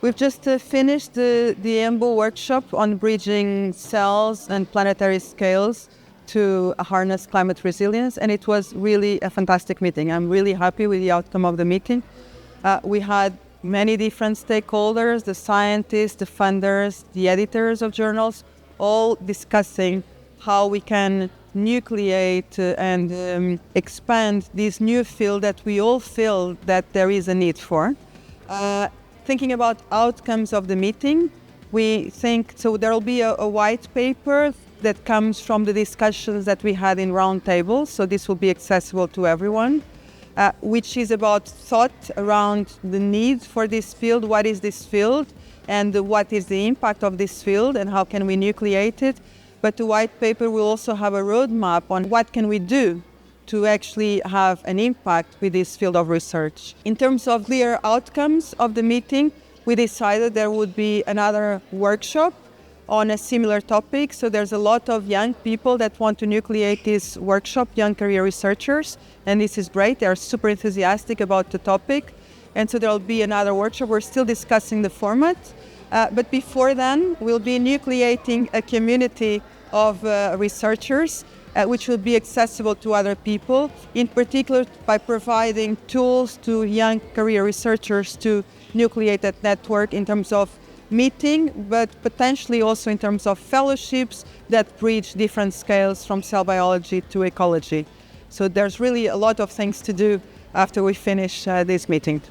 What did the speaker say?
We've just finished the EMBO Workshop on bridging cells and planetary scales to harness climate resilience, and it was really a fantastic meeting. I'm really happy with the outcome of the meeting. We had many different stakeholders, the scientists, the funders, the editors of journals, all discussing how we can nucleate and expand this new field that we all feel that there is a need for. Thinking about outcomes of the meeting, we think, so there will be a white paper that comes from the discussions that we had in roundtables, so this will be accessible to everyone, which is about thought around the need for this field, what is this field, and what is the impact of this field, and how can we nucleate it. But the white paper will also have a roadmap on what can we do to actually have an impact with this field of research. In terms of clear outcomes of the meeting, we decided there would be another workshop on a similar topic. So there's a lot of young people that want to nucleate this workshop, young career researchers, and this is great. They're super enthusiastic about the topic. And so there'll be another workshop. We're still discussing the format. But before then, we'll be nucleating a community of researchers which will be accessible to other people, in particular by providing tools to young career researchers to nucleate that network in terms of meeting, but potentially also in terms of fellowships that bridge different scales from cell biology to ecology. So there's really a lot of things to do after we finish this meeting.